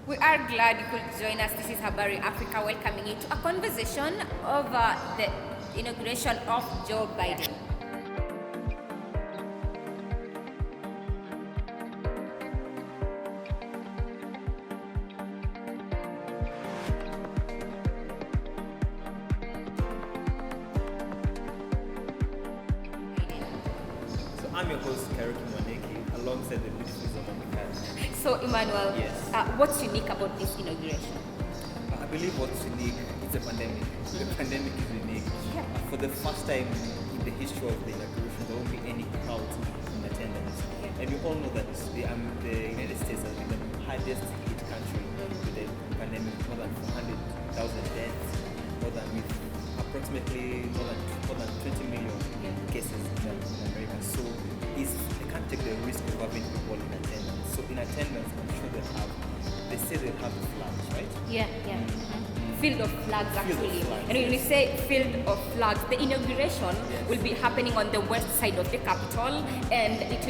We are glad you could join us. This is Habari Africa, welcoming you to a conversation over the inauguration of Joe Biden. So I'm your host, Karuki Mwaneki, alongside the beautiful Zamamika. So, Emmanuel, Yes. what's unique about this inauguration? I believe what's unique is the pandemic. The pandemic is unique. Yeah. For the first time in the history of the inauguration, there won't be any crowds in attendance. Yeah. And we all know that the United States has been the hardest hit country with the pandemic, more than 400,000 deaths, with approximately more than 20 million cases in America. So they can't take the risk of having people in attendance. So in attendance, I'm sure they say they have the flags, right? Yeah. Field of flags, Field of actually. flags, And when you yes. say field of flags, the inauguration Yes. will be happening on the west side of the Capitol, and it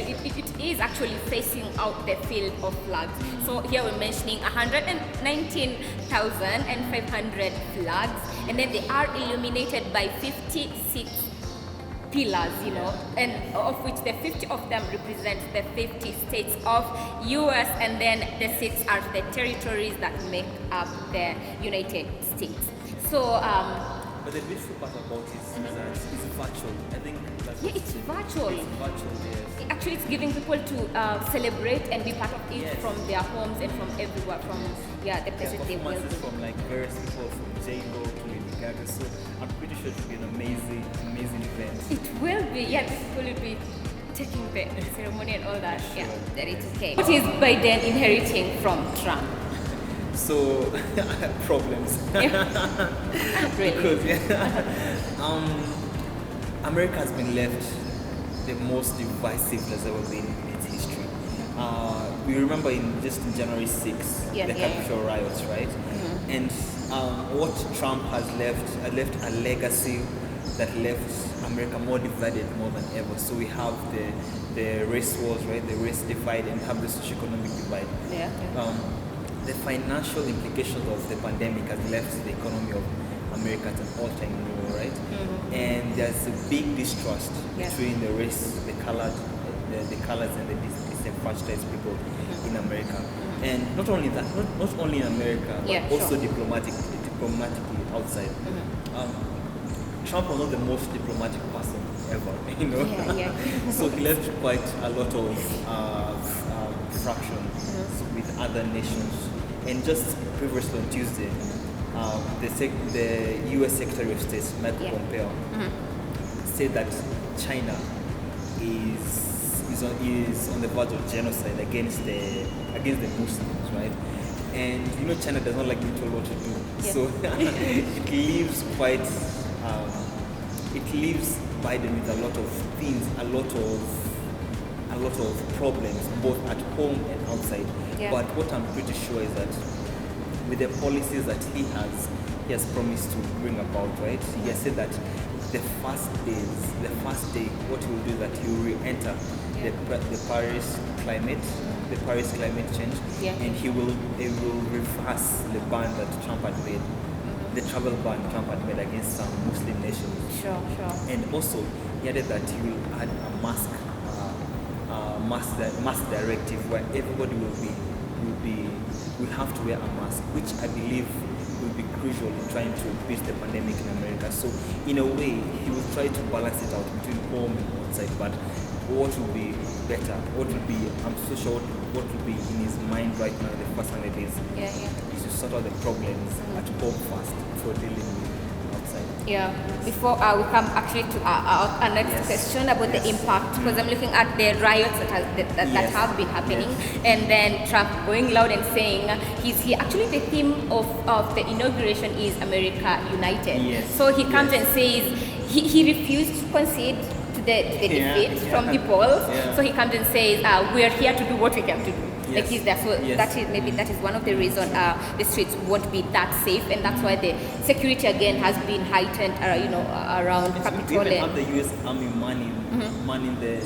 is actually facing out the field of flags. So here we're mentioning 119,500 flags, and then they are illuminated by 56 pillars, and of which the 50 of them represent the 50 states of US, and then the 6 are the territories that make up the United States. So But the beautiful part about it is that it's virtual. I think that's yeah, it's virtual. It's virtual, yes. Actually, it's giving people to celebrate and be part of it Yes. from their homes and from everywhere, from the places they will Performances be. from like various people, from J-Lo to Lady Gaga. So I'm pretty sure it will be an amazing event. It will be, people will be taking the ceremony and all that. Yeah, that it's okay. What is Biden inheriting from Trump? So problems. Really? Because America has been left the most divisive that's ever been in its history. We remember in January 6th, Yeah, the yeah. Capitol riots, right? And what Trump has left a legacy that left America more divided more than ever. So we have the race wars, right? The race divide, and have the socioeconomic divide. Yeah. The financial implications of the pandemic has left the economy of America at an all-time low, right? And there's a big distrust Yeah. between the race, the colors and the disenfranchised people in America. And not only that, not only in America, but Yeah, also sure. diplomatically outside. Trump was not the most diplomatic person ever, Yeah. So he left quite a lot of fractions with other nations. And just previously on Tuesday, the US Secretary of State, Michael Yeah. Pompeo, said that China is on the verge of genocide against the Muslims, right? And China does not like being told what to do, Yeah. so it leaves Biden with a lot of things, a lot of problems, both at home and outside. Yeah. But what I'm pretty sure is that with the policies that he has promised to bring about, right? He has said that the first day, what he will do is that he will re-enter the Paris climate change, Yeah. and he will reverse the ban that Trump had made, the travel ban Trump had made against some Muslim nations. Sure. And also, he added that he will add a mask directive where everybody will have to wear a mask, which I believe will be crucial in trying to beat the pandemic in America. So, in a way, he will try to balance it out between home and outside. But what will be better? I'm so sure what will be in his mind right now in the first 100 days Yeah. is to sort out the problems at home first before dealing with outside. Yeah, before we come actually to our next Yes. question about the Yes. impact, because I'm looking at the riots that Yes. have been happening, and then Trump going loud and saying he's here. Actually, the theme of the inauguration is America United. Yes. So he comes Yes. and says he refused to concede to the defeat from the polls. Yeah. So he comes and says we are here to do what we came to do. Yes. Like he's there, so Yes. that is one of the reasons the streets won't be that safe, and that's why the security again has been heightened, around We Capitol. even have the US Army manning the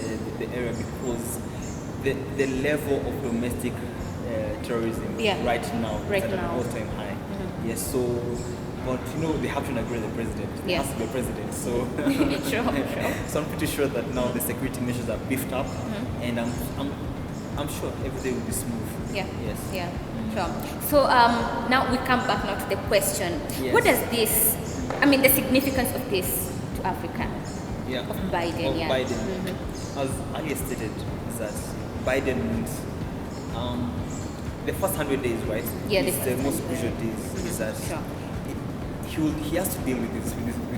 area because the level of domestic terrorism Yeah. right now. Right it's at now. an all-time high. Yes, so, but they have to inaugurate the president. There Yeah. has to be a president. So, Sure. so I'm pretty sure that now the security measures are beefed up, and I'm sure everything will be smooth. Yeah. Yes. Yeah. Sure. So now we come back now to the question. Yes. What does this? I mean, the significance of this to Africa. Yeah. Of Biden. Of Yeah. Biden. As earlier stated, is that Biden means the first 100 days, right? Yeah, the is the first most 100 crucial days. Is that Sure. he has to deal with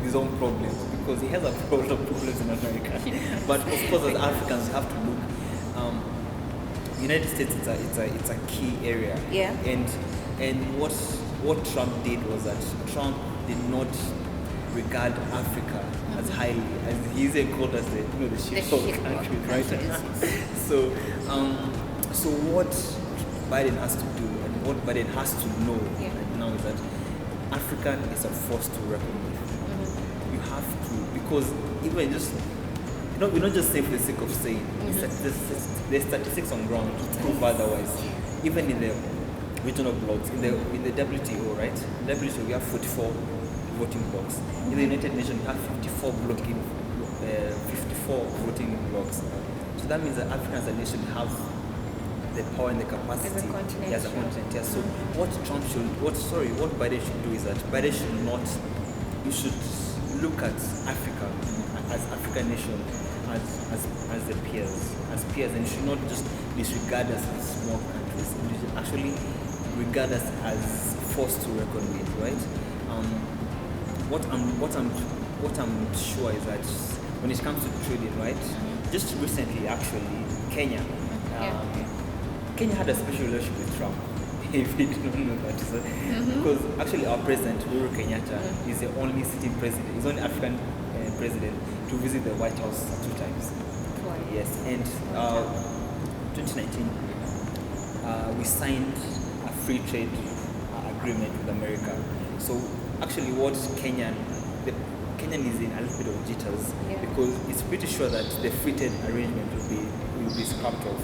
his own problems, because he has a lot of problems in America. But of course, as Africans, we have to look. United States, it's a key area. Yeah. And what Trump did was that Trump did not regard Africa as highly, as he even called us the shit of countries, right? So what Biden has to do, and what Biden has to know right now, is that Africa is a force to reckon with. You have to, because even just, we're not just saying for the sake of saying. There's statistics on ground to prove otherwise. Even in the regional blocks, in the WTO, right? In the WTO, we have 44 voting blocks. In the United Nations, we have 54 voting blocks. So that means that Africa as a nation have the power and the capacity as a continent. as a continent. Yeah. So what Biden should do is that Biden should not. You should look at Africa as African nation as the peers, and you should not just disregard us as small countries. You should actually regard us as force to reckon with, right? What I'm sure is that when it comes to trading, right? Just recently, actually, Kenya had a special relationship with Trump. If you don't know that, because actually our president Uhuru Kenyatta is the only sitting president, he's the only African president to visit the White House 2 times. Yes, and 2019 we signed a free trade agreement with America. So actually, what Kenyan is in a little bit of jitters, because it's pretty sure that the free trade arrangement will be scrapped off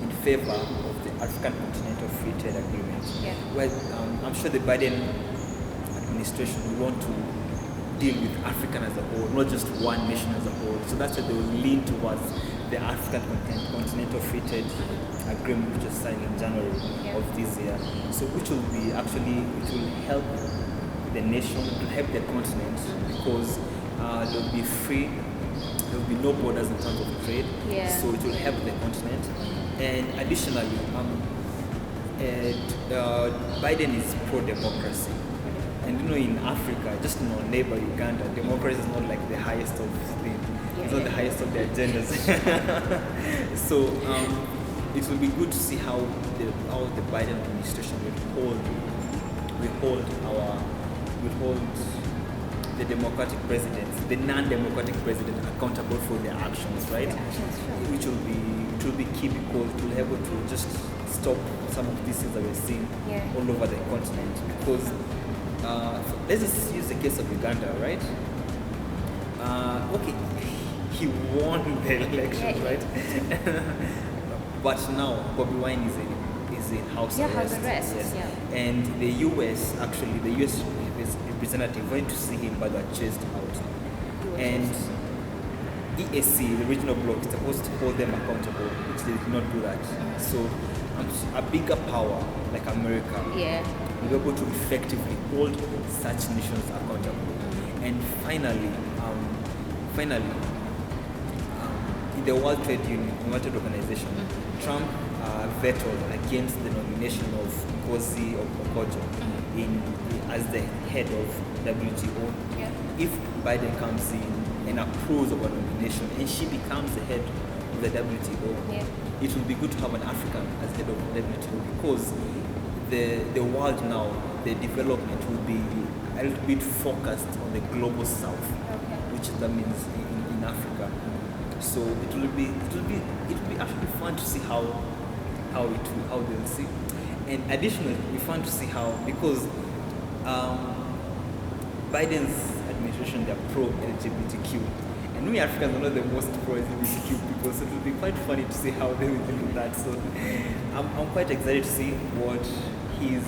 in favor of the African Continental Free Trade Agreement. Yeah. Well, I'm sure the Biden administration will want to deal with Africa as a whole, not just one nation as a whole. So that's why they will lean towards the African Continental Free Trade Agreement, which was signed in January of this year. So which will help the nation, it will help the continent, because there will be free, there will be no borders in terms of trade. Yeah. So it will help the continent. And additionally, Biden is pro-democracy. And in Africa, just in our neighbor Uganda, democracy is not like the highest of things. It's not the highest of the agendas. So it will be good to see how the Biden administration will hold the democratic presidents, the non-democratic president, accountable for their actions, right? Which will be key, because it will be able to just stop some of these things that we're seeing all over the continent. Because let's just use the case of Uganda, right? Okay, he won the election, right? But now Bobby Wine is in house arrest. Yes. And the US representative went to see him, but got chased out. And EAC, the regional bloc, is supposed to hold them accountable, which they did not do that. So a bigger power like America will be able to effectively hold such nations accountable. And finally, in the World Trade Organization, Trump vetoed against the nomination of Ngozi Okonjo as the head of WTO. If Biden comes in and approves of a nomination and she becomes the head of the WTO, it will be good to have an African as head of WTO, because the world now, the development will be a little bit focused on the global south, which that means in Africa. So it will be actually fun to see how they'll see. And additionally, we fun to see how, because Biden's administration, they're pro-LGBTQ, and we Africans are not the most pro-LGBTQ people, so it will be quite funny to see how they will deal with that. So I'm quite excited to see what his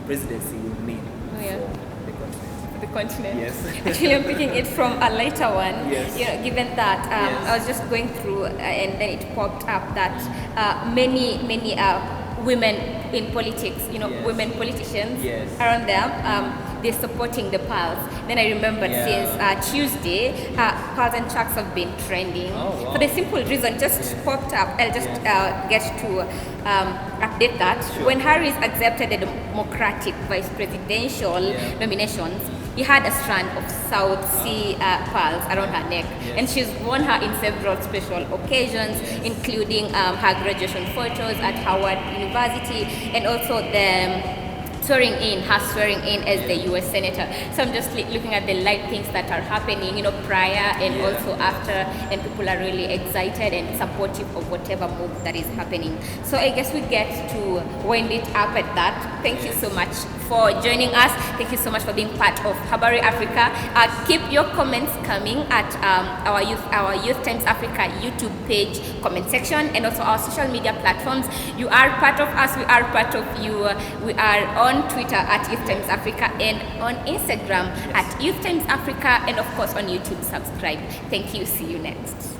presidency will mean for the continent. The continent. Yes. Actually, I'm picking it from a later one. Yes. You know, given that Yes. I was just going through, and then it popped up that many women in politics, you know, Yes. women politicians Yes. around them, they're supporting the pals. Then I remembered since Tuesday, pals and tracks have been trending. Oh, wow. For the simple reason, just popped up. I'll just get to update that. Sure. When Harris accepted the Democratic vice presidential nominations, he had a strand of South Sea pearls around her neck, and she's worn her in several special occasions, including her graduation photos at Howard University, and also the swearing in as the US Senator. So I'm just looking at the light things that are happening, you know, prior and also after, and people are really excited and supportive of whatever move that is happening. So I guess we get to wind it up at that. Thank you so much for joining us. Thank you so much for being part of Habari Africa. Keep your comments coming at our Youth Times Africa YouTube page comment section, and also our social media platforms. You are part of us, we are part of you. We are on Twitter at Youth Times Africa, and on Instagram at Youth Times Africa, and of course on YouTube. Subscribe. Thank you. See you next.